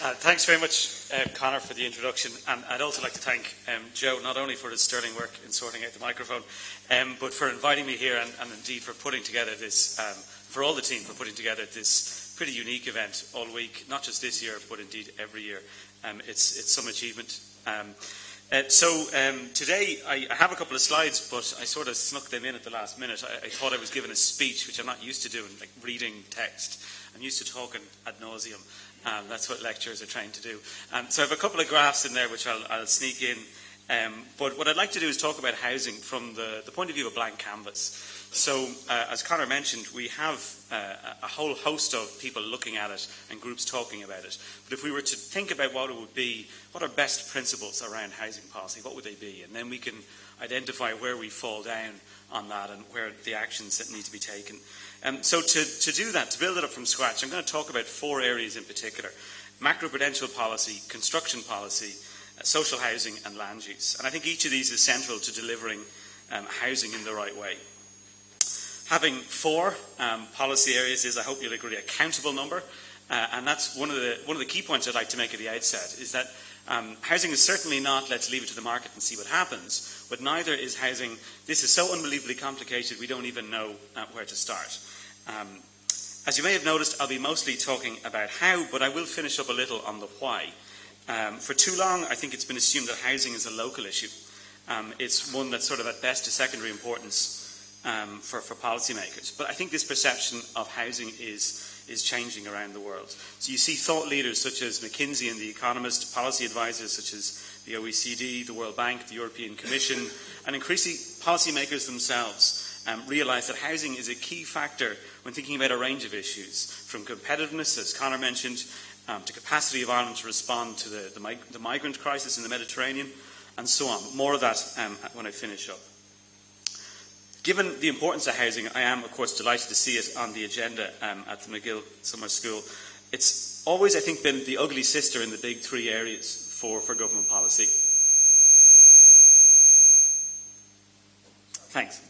Thanks very much, Conor, for the introduction, and I'd also like to thank Joe not only for his sterling work in sorting out the microphone, but for inviting me here and indeed for putting together this, for all the team for putting together this pretty unique event all week, not just this year, but indeed every year. It's some achievement. Today I have a couple of slides, but I sort of snuck them in at the last minute. I thought I was given a speech, which I'm not used to doing, like reading text. I'm used to talking ad nauseum. That's what lecturers are trained to do. So I have a couple of graphs in there which I'll sneak in. But what I'd like to do is talk about housing from the point of view of a blank canvas. So, as Conor mentioned, we have a whole host of people looking at it and groups talking about it. But if we were to think about what it would be, what are best principles around housing policy, what would they be? And then we can identify where we fall down on that and where the actions that need to be taken. So to do that, to build it up from scratch, I'm going to talk about 4 areas in particular: macroprudential policy, construction policy, social housing and land use. And I think each of these is central to delivering housing in the right way. Having 4 policy areas is, I hope you'll agree, a countable number. And that's one of the key points I'd like to make at the outset, is that housing is certainly not let's leave it to the market and see what happens, but neither is housing, this is so unbelievably complicated we don't even know where to start. As you may have noticed, I'll be mostly talking about how, but I will finish up a little on the why. For too long, I think it's been assumed that housing is a local issue. It's one that's sort of at best a secondary importance for policymakers. But I think this perception of housing is changing around the world. So you see thought leaders such as McKinsey and The Economist, policy advisors such as the OECD, the World Bank, the European Commission, and increasingly policymakers themselves realise that housing is a key factor when thinking about a range of issues, from competitiveness, as Conor mentioned, to capacity of Ireland to respond to the migrant crisis in the Mediterranean, and so on. More of that when I finish up. Given the importance of housing, I am, of course, delighted to see it on the agenda at the MacGill Summer School. It's always, I think, been the ugly sister in the big 3 areas for government policy. Thanks.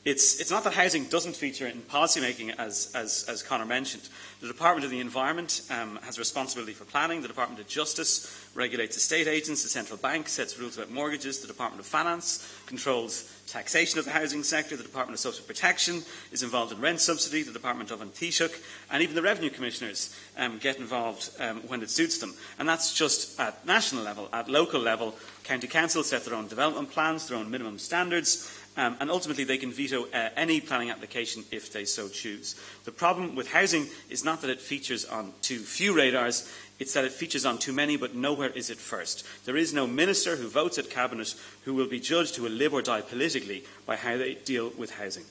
It's not that housing doesn't feature in policymaking, as Conor mentioned. The Department of the Environment has responsibility for planning. The Department of Justice regulates estate agents. The Central Bank sets rules about mortgages. The Department of Finance controls taxation of the housing sector. The Department of Social Protection is involved in rent subsidy. The Department of Taoiseach, and even the Revenue Commissioners get involved when it suits them. And that's just at national level. At local level, county councils set their own development plans, their own minimum standards, and ultimately they can veto any planning application if they so choose. The problem with housing is not that it features on too few radars, it's that it features on too many, but nowhere is it first. There is no minister who votes at Cabinet who will be judged who will live or die politically by how they deal with housing.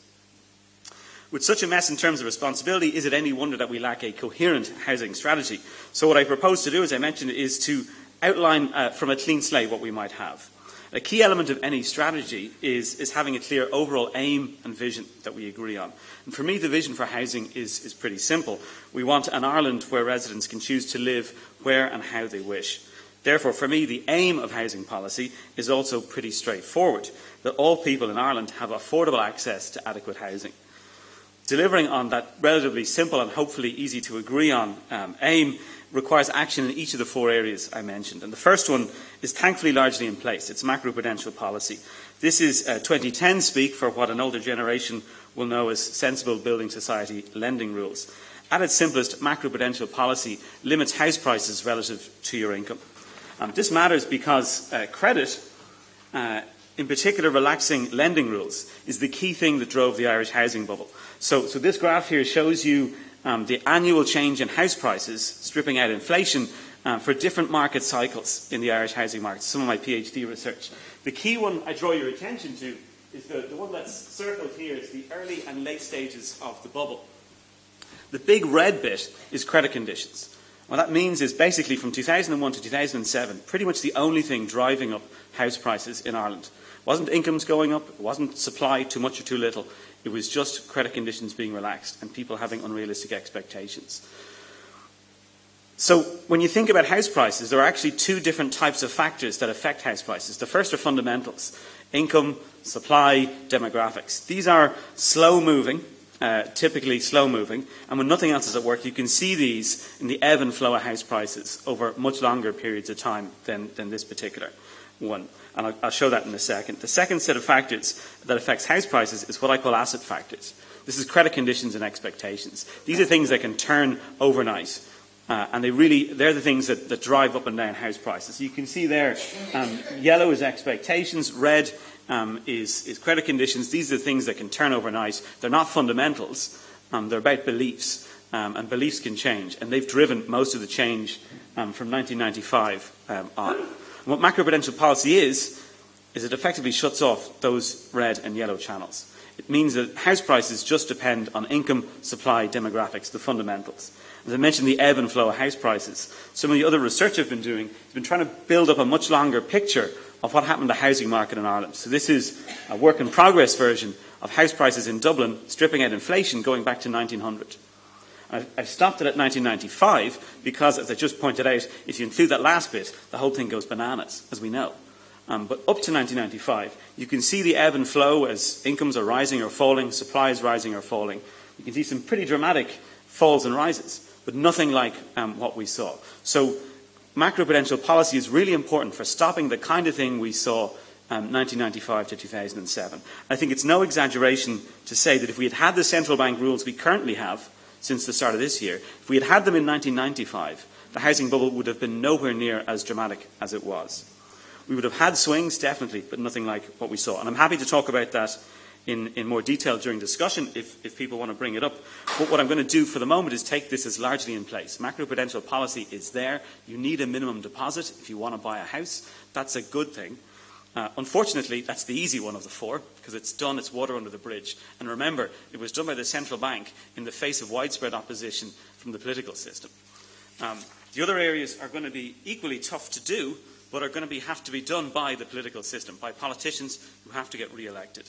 With such a mess in terms of responsibility, is it any wonder that we lack a coherent housing strategy? So what I propose to do, as I mentioned, is to outline from a clean slate what we might have. A key element of any strategy is having a clear overall aim and vision that we agree on. And for me, the vision for housing is pretty simple. We want an Ireland where residents can choose to live where and how they wish. Therefore, for me, the aim of housing policy is also pretty straightforward, that all people in Ireland have affordable access to adequate housing. Delivering on that relatively simple and hopefully easy to agree on aim requires action in each of the 4 areas I mentioned. And the first one is thankfully largely in place. It's macroprudential policy. This is 2010 speak for what an older generation will know as sensible building society lending rules. At its simplest, macroprudential policy limits house prices relative to your income. This matters because credit, in particular relaxing lending rules, is the key thing that drove the Irish housing bubble. So this graph here shows you the annual change in house prices, stripping out inflation, for different market cycles in the Irish housing market, some of my PhD research. The key one I draw your attention to is the one that's circled here is the early and late stages of the bubble. The big red bit is credit conditions. What that means is basically from 2001 to 2007, pretty much the only thing driving up house prices in Ireland. It wasn't incomes going up, it wasn't supply too much or too little. It was just credit conditions being relaxed and people having unrealistic expectations. So when you think about house prices, there are actually 2 different types of factors that affect house prices. The first are fundamentals: income, supply, demographics. These are slow-moving typically slow-moving, and when nothing else is at work, you can see these in the ebb and flow of house prices over much longer periods of time than this particular one. And I'll show that in a second. The second set of factors that affects house prices is what I call asset factors. This is credit conditions and expectations. These are things that can turn overnight. And they're the things that drive up and down house prices. You can see there, yellow is expectations, red is credit conditions. These are the things that can turn overnight. They're not fundamentals. They're about beliefs. And beliefs can change. And they've driven most of the change from 1995 on. And what macroprudential policy is it effectively shuts off those red and yellow channels. It means that house prices just depend on income, supply, demographics, the fundamentals. As I mentioned, the ebb and flow of house prices. Some of the other research I've been doing has been trying to build up a much longer picture of what happened to the housing market in Ireland. So this is a work-in-progress version of house prices in Dublin, stripping out inflation, going back to 1900. I've stopped it at 1995 because, as I just pointed out, if you include that last bit, the whole thing goes bananas, as we know. But up to 1995, you can see the ebb and flow as incomes are rising or falling, supply is rising or falling. You can see some pretty dramatic falls and rises, but nothing like what we saw. So macroprudential policy is really important for stopping the kind of thing we saw 1995 to 2007. I think it's no exaggeration to say that if we had had the central bank rules we currently have since the start of this year, if we had had them in 1995, the housing bubble would have been nowhere near as dramatic as it was. We would have had swings, definitely, but nothing like what we saw. And I'm happy to talk about that in more detail during discussion if people want to bring it up. But what I'm going to do for the moment is take this as largely in place. Macroprudential policy is there. You need a minimum deposit if you want to buy a house. That's a good thing. Unfortunately, that's the easy one of the four, because it's done, it's water under the bridge. And remember, it was done by the central bank in the face of widespread opposition from the political system. The other areas are going to be equally tough to do, but are going to have to be done by the political system, by politicians who have to get re-elected.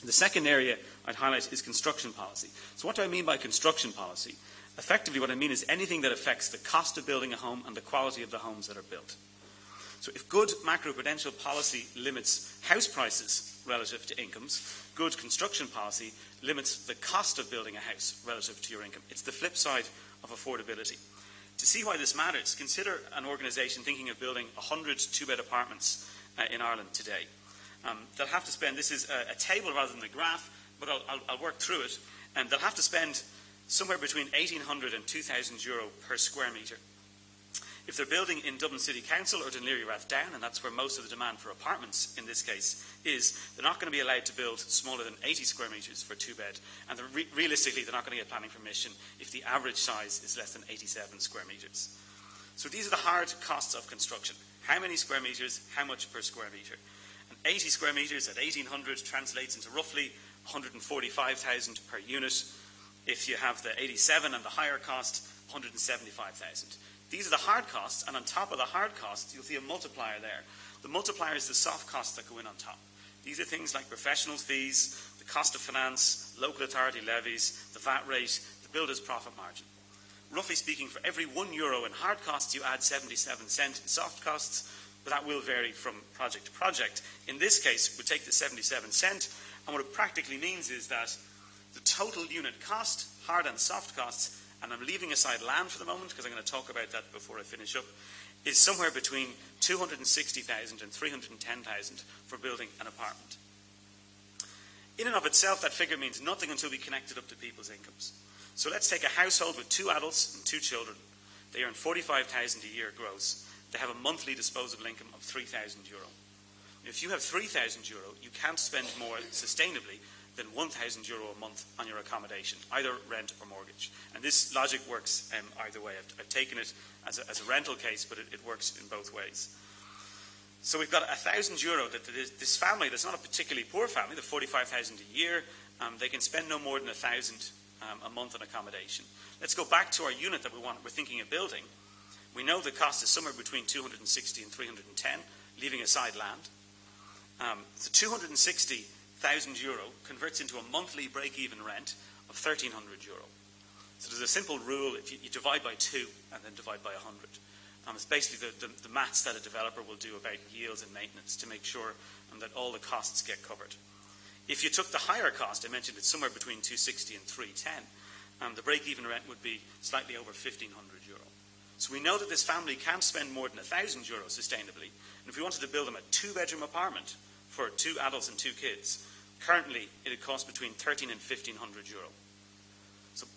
The second area I'd highlight is construction policy. So what do I mean by construction policy? Effectively, what I mean is anything that affects the cost of building a home and the quality of the homes that are built. So if good macroprudential policy limits house prices relative to incomes, good construction policy limits the cost of building a house relative to your income. It's the flip side of affordability. To see why this matters, consider an organisation thinking of building 100 two-bed apartments in Ireland today. They'll have to spend, this is a table rather than a graph, but I'll work through it, and they'll have to spend somewhere between €1,800 and €2,000 per square metre. If they're building in Dublin City Council or Dunleary Rathdown, and that's where most of the demand for apartments in this case is, they're not going to be allowed to build smaller than 80 square metres for two-bed, and realistically they're not going to get planning permission if the average size is less than 87 square metres. So these are the hard costs of construction. How many square metres, how much per square metre? And 80 square metres at 1,800 translates into roughly 145,000 per unit. If you have the 87 and the higher cost, 175,000. These are the hard costs, and on top of the hard costs, you'll see a multiplier there. The multiplier is the soft costs that go in on top. These are things like professional fees, the cost of finance, local authority levies, the VAT rate, the builder's profit margin. Roughly speaking, for every €1 in hard costs, you add 77 cents in soft costs, but that will vary from project to project. In this case, we take the 77 cent, and what it practically means is that the total unit cost, hard and soft costs, and I'm leaving aside land for the moment because I'm going to talk about that before I finish up, is somewhere between 260,000 and 310,000 for building an apartment. In and of itself, that figure means nothing until we connect it up to people's incomes. So let's take a household with 2 adults and 2 children. They earn 45,000 a year gross. They have a monthly disposable income of €3,000. If you have €3,000, you can't spend more sustainably than €1,000 a month on your accommodation, either rent or mortgage. And this logic works either way. I've taken it as a rental case, but it works in both ways. So we've got €1,000 that this family, that's not a particularly poor family, they're 45,000 a year, they can spend no more than 1,000 a month on accommodation. Let's go back to our unit that we're thinking of building. We know the cost is somewhere between 260 and 310, leaving aside land. So €260,000 converts into a monthly break-even rent of €1,300. So there's a simple rule: if you divide by 2 and then divide by 100. It's basically the maths that a developer will do about yields and maintenance to make sure that all the costs get covered. If you took the higher cost, I mentioned it's somewhere between 260 and 310, the break-even rent would be slightly over 1,500 euro. So we know that this family can't spend more than 1,000 euro sustainably. And if we wanted to build them a 2-bedroom apartment for 2 adults and 2 kids, currently it would cost between 1,300 and 1,500 euro. So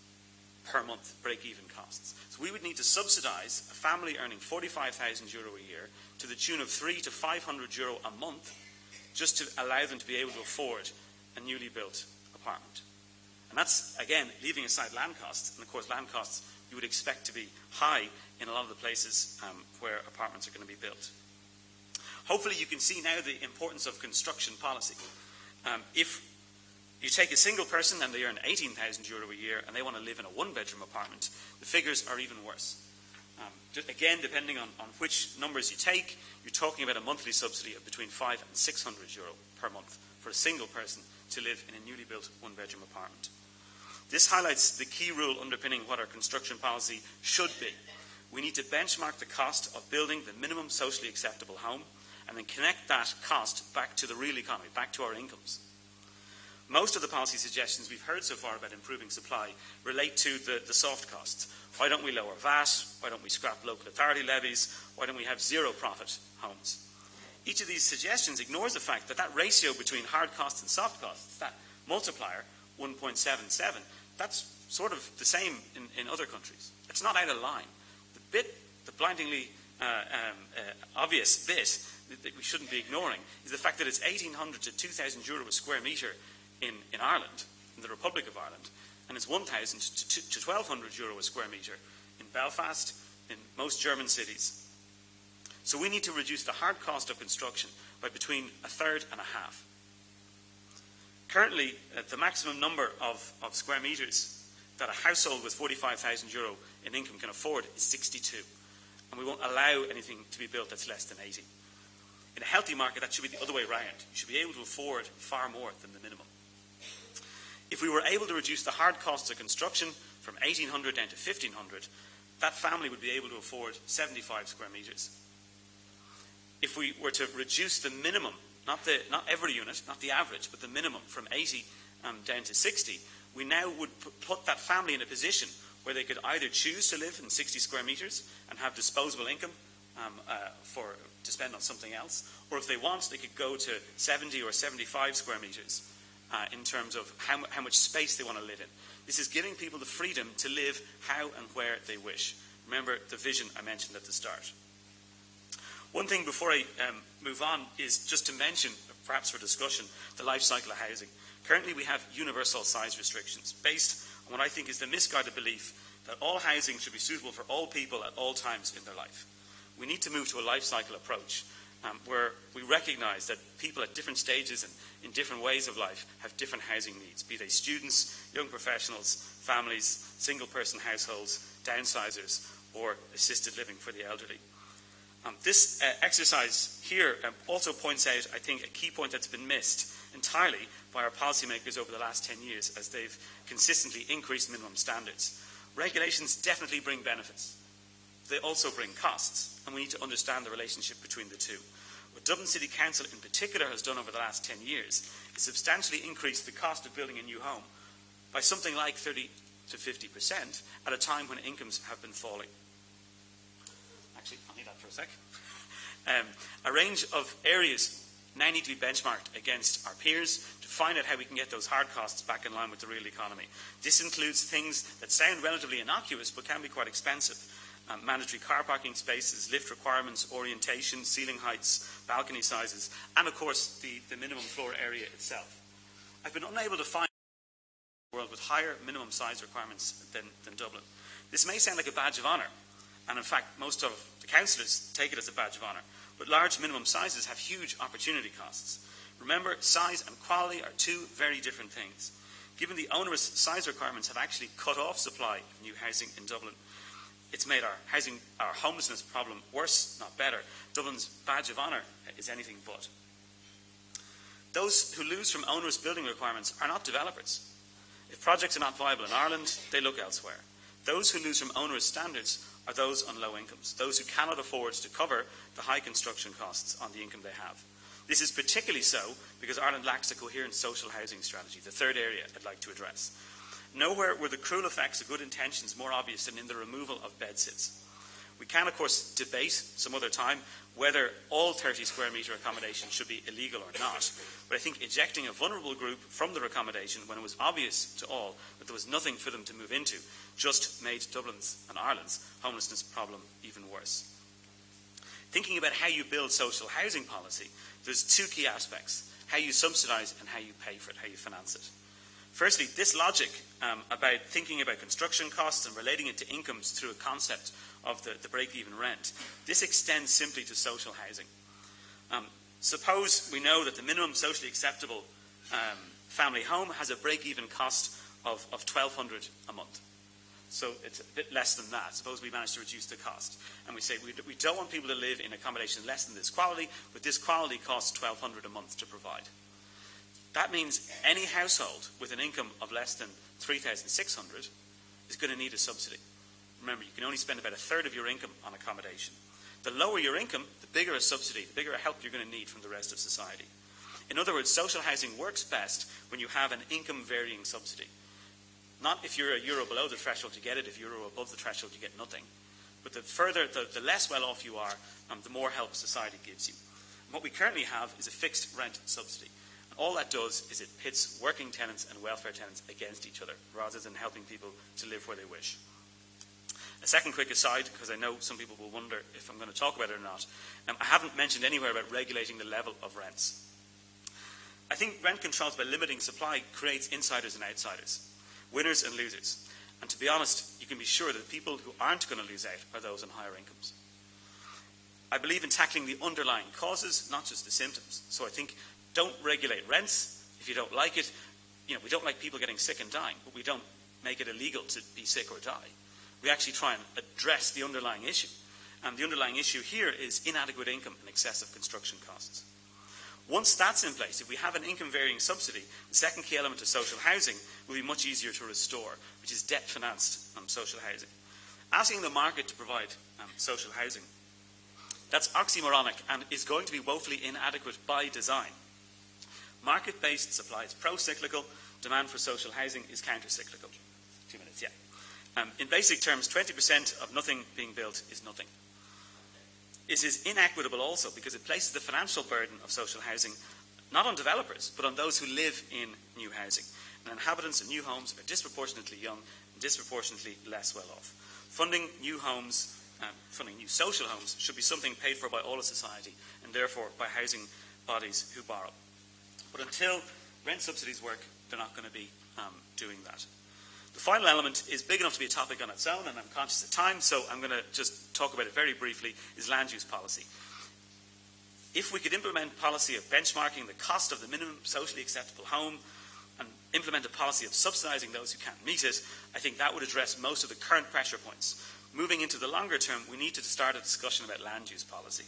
per month, break-even costs. So we would need to subsidise a family earning 45,000 euro a year to the tune of 300 to 500 euro a month, just to allow them to be able to afford a newly built apartment. And that's, again, leaving aside land costs. And of course, land costs you would expect to be high in a lot of the places where apartments are going to be built. Hopefully you can see now the importance of construction policy. If you take a single person and they earn 18,000 euro a year and they want to live in a 1-bedroom apartment, the figures are even worse. Again, depending on which numbers you take, you're talking about a monthly subsidy of between 500 and 600 euro per month for a single person to live in a newly built 1-bedroom apartment. This highlights the key rule underpinning what our construction policy should be. We need to benchmark the cost of building the minimum socially acceptable home and then connect that cost back to the real economy, back to our incomes. Most of the policy suggestions we've heard so far about improving supply relate to the soft costs. Why don't we lower VAT? Why don't we scrap local authority levies? Why don't we have zero profit homes? Each of these suggestions ignores the fact that that ratio between hard costs and soft costs, that multiplier, 1.77, that's sort of the same in other countries. It's not out of line. The blindingly obvious bit that we shouldn't be ignoring is the fact that it's 1,800 to 2,000 euro a square metre in Ireland, in the Republic of Ireland, and it's 1,000 to 1,200 euro a square metre in Belfast, in most German cities. So we need to reduce the hard cost of construction by between a third and a half. Currently, the maximum number of square metres that a household with 45,000 euro in income can afford is 62. And we won't allow anything to be built that's less than 80. In a healthy market, that should be the other way around. You should be able to afford far more than the minimum. If we were able to reduce the hard costs of construction from 1,800 down to 1,500, that family would be able to afford 75 square metres. If we were to reduce the minimum, not every unit, not the average, but the minimum from 80 down to 60, we now would put that family in a position where they could either choose to live in 60 square metres and have disposable income to spend on something else, or if they want, they could go to 70 or 75 square metres in terms of how much space they want to live in. This is giving people the freedom to live how and where they wish. Remember the vision I mentioned at the start. One thing before I move on is just to mention, perhaps for discussion, the life cycle of housing. Currently we have universal size restrictions based on what I think is the misguided belief that all housing should be suitable for all people at all times in their life. We need to move to a life cycle approach where we recognise that people at different stages and in different ways of life have different housing needs, be they students, young professionals, families, single-person households, downsizers, or assisted living for the elderly. This exercise here also points out, I think, a key point that's been missed entirely by our policymakers over the last 10 years as they've consistently increased minimum standards. Regulations definitely bring benefits. They also bring costs, and we need to understand the relationship between the two. What Dublin City Council in particular has done over the last 10 years is substantially increase the cost of building a new home by something like 30 to 50% at a time when incomes have been falling. Actually, I'll need that for a sec. A range of areas now need to be benchmarked against our peers to find out how we can get those hard costs back in line with the real economy. This includes things that sound relatively innocuous but can be quite expensive. Mandatory car parking spaces, lift requirements, orientation, ceiling heights, balcony sizes, and of course the minimum floor area itself. I've been unable to find a world with higher minimum size requirements than Dublin. This may sound like a badge of honour, and in fact most of the councillors take it as a badge of honour, but large minimum sizes have huge opportunity costs. Remember, size and quality are two very different things. Given the onerous size requirements have actually cut off supply of new housing in Dublin, it's made our homelessness problem worse, not better. Dublin's badge of honour is anything but. Those who lose from onerous building requirements are not developers. If projects are not viable in Ireland, they look elsewhere. Those who lose from onerous standards are those on low incomes, those who cannot afford to cover the high construction costs on the income they have. This is particularly so because Ireland lacks a coherent social housing strategy, the third area I'd like to address. Nowhere were the cruel effects of good intentions more obvious than in the removal of bedsits. We can, of course, debate some other time whether all 30 square metre accommodation should be illegal or not, but I think ejecting a vulnerable group from their accommodation when it was obvious to all that there was nothing for them to move into just made Dublin's and Ireland's homelessness problem even worse. Thinking about how you build social housing policy, there's two key aspects: how you subsidise and how you pay for it, how you finance it. Firstly, this logic about thinking about construction costs and relating it to incomes through a concept of the break-even rent, this extends simply to social housing. Suppose we know that the minimum socially acceptable family home has a break-even cost of $1,200 a month. So it's a bit less than that. Suppose we manage to reduce the cost. And we say we don't want people to live in accommodation less than this quality, but this quality costs $1,200 a month to provide. That means any household with an income of less than $3,600 is going to need a subsidy. Remember, you can only spend about a third of your income on accommodation. The lower your income, the bigger a subsidy, the bigger a help you're going to need from the rest of society. In other words, social housing works best when you have an income-varying subsidy. Not if you're €1 below the threshold you get it, if you're €1 above the threshold you get nothing. But the less well off you are, the more help society gives you. And what we currently have is a fixed rent subsidy. And all that does is it pits working tenants and welfare tenants against each other, rather than helping people to live where they wish. A second quick aside, because I know some people will wonder if I'm going to talk about it or not. I haven't mentioned anywhere about regulating the level of rents. I think rent controls by limiting supply creates insiders and outsiders, winners and losers. And to be honest, you can be sure that the people who aren't going to lose out are those on higher incomes. I believe in tackling the underlying causes, not just the symptoms. So I think don't regulate rents if you don't like it. We don't like people getting sick and dying, but we don't make it illegal to be sick or die. We actually try and address the underlying issue. And the underlying issue here is inadequate income and excessive construction costs. Once that's in place, if we have an income-varying subsidy, the second key element of social housing will be much easier to restore, which is debt-financed social housing. Asking the market to provide social housing, that's oxymoronic and is going to be woefully inadequate by design. Market-based supply is pro-cyclical, demand for social housing is counter-cyclical. 2 minutes, yeah. In basic terms, 20% of nothing being built is nothing. It is inequitable also because it places the financial burden of social housing not on developers, but on those who live in new housing. And inhabitants of new homes are disproportionately young and disproportionately less well off. Funding new homes, funding new social homes should be something paid for by all of society and therefore by housing bodies who borrow. But until rent subsidies work, they're not going to be doing that. The final element is big enough to be a topic on its own, and I'm conscious of time, so I'm going to just talk about it very briefly, is land use policy. If we could implement policy of benchmarking the cost of the minimum socially acceptable home and implement a policy of subsidising those who can't meet it, I think that would address most of the current pressure points. Moving into the longer term, we need to start a discussion about land use policy.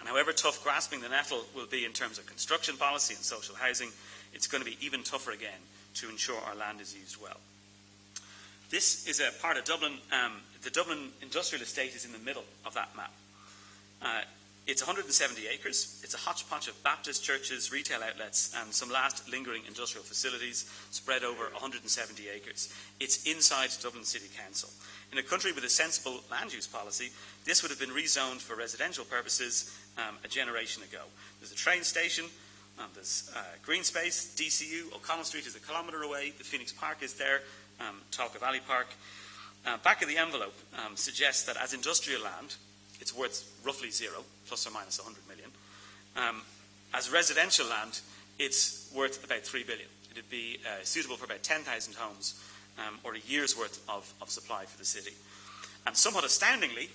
And however tough grasping the nettle will be in terms of construction policy and social housing, it's going to be even tougher again to ensure our land is used well. This is a part of Dublin. The Dublin industrial estate is in the middle of that map. It's 170 acres. It's a hodgepodge of Baptist churches, retail outlets, and some last lingering industrial facilities spread over 170 acres. It's inside Dublin City Council. In a country with a sensible land use policy, this would have been rezoned for residential purposes a generation ago. There's a train station, there's green space, DCU, O'Connell Street is a kilometre away, the Phoenix Park is there, Talca Valley Park. Back of the envelope suggests that as industrial land, it's worth roughly zero, plus or minus 100 million. As residential land, it's worth about 3 billion. It'd be suitable for about 10,000 homes or a year's worth of supply for the city. And somewhat astoundingly,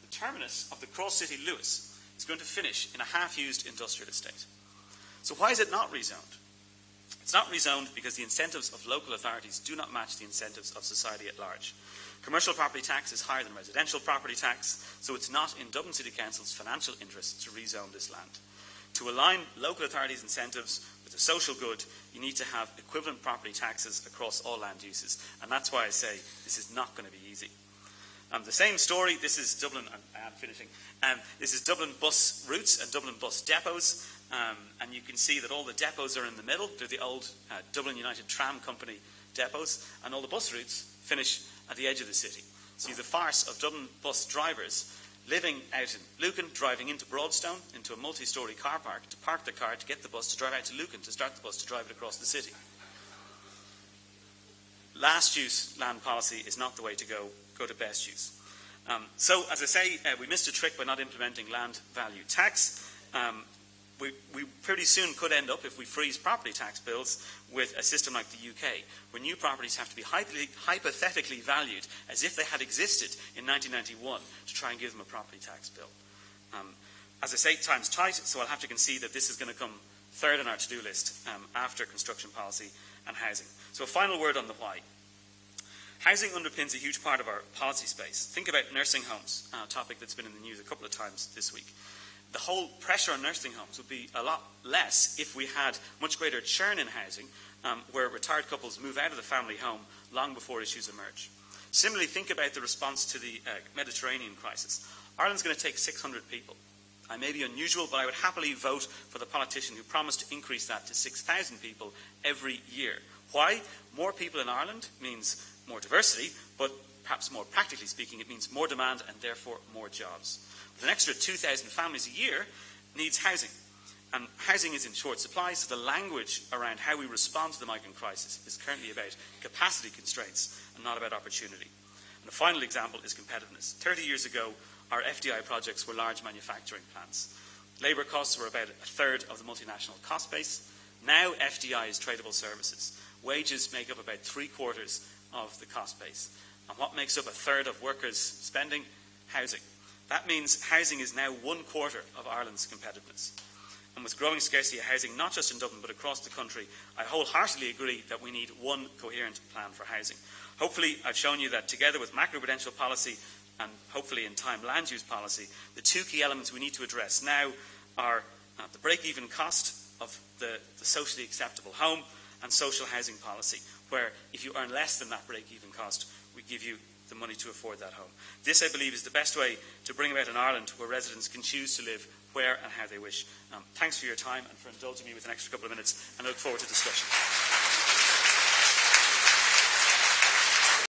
the terminus of the Cross-City Lewis is going to finish in a half-used industrial estate. So why is it not rezoned? It's not rezoned because the incentives of local authorities do not match the incentives of society at large. Commercial property tax is higher than residential property tax, so it's not in Dublin City Council's financial interest to rezone this land. To align local authorities' incentives with the social good, you need to have equivalent property taxes across all land uses, and that's why I say this is not going to be easy. The same story, this is Dublin, I am finishing, this is Dublin bus routes and Dublin bus depots. And you can see that all the depots are in the middle. They're the old Dublin United Tram Company depots, and all the bus routes finish at the edge of the city. So the farce of Dublin bus drivers living out in Lucan, driving into Broadstone, into a multi-storey car park, to park the car, to get the bus, to drive out to Lucan, to start the bus, to drive it across the city. Last use land policy is not the way to go. Go to best use. So, as I say, we missed a trick by not implementing land value tax. We pretty soon could end up, if we freeze property tax bills, with a system like the UK, where new properties have to be hypothetically valued as if they had existed in 1991 to try and give them a property tax bill. As I say, time's tight, so I'll have to concede that this is going to come third on our to-do list after construction policy and housing. So a final word on the why. Housing underpins a huge part of our policy space. Think about nursing homes, a topic that's been in the news a couple of times this week. The whole pressure on nursing homes would be a lot less if we had much greater churn in housing, where retired couples move out of the family home long before issues emerge. Similarly, think about the response to the Mediterranean crisis. Ireland's going to take 600 people. I may be unusual, but I would happily vote for the politician who promised to increase that to 6,000 people every year. Why? More people in Ireland means more diversity, but perhaps more practically speaking, it means more demand and therefore more jobs. With an extra 2,000 families a year needs housing. And housing is in short supply, so the language around how we respond to the migrant crisis is currently about capacity constraints and not about opportunity. And the final example is competitiveness. 30 years ago, our FDI projects were large manufacturing plants. Labour costs were about a third of the multinational cost base. Now FDI is tradable services. Wages make up about 3/4 of the cost base. And what makes up a third of workers' spending? Housing. That means housing is now 1/4 of Ireland's competitiveness. And with growing scarcity of housing, not just in Dublin but across the country, I wholeheartedly agree that we need one coherent plan for housing. Hopefully, I've shown you that together with macroprudential policy and hopefully in time land use policy, the two key elements we need to address now are the break-even cost of the socially acceptable home and social housing policy, where if you earn less than that break-even cost, we give you the money to afford that home. This, I believe, is the best way to bring about an Ireland where residents can choose to live where and how they wish. Thanks for your time and for indulging me with an extra couple of minutes, and I look forward to discussion.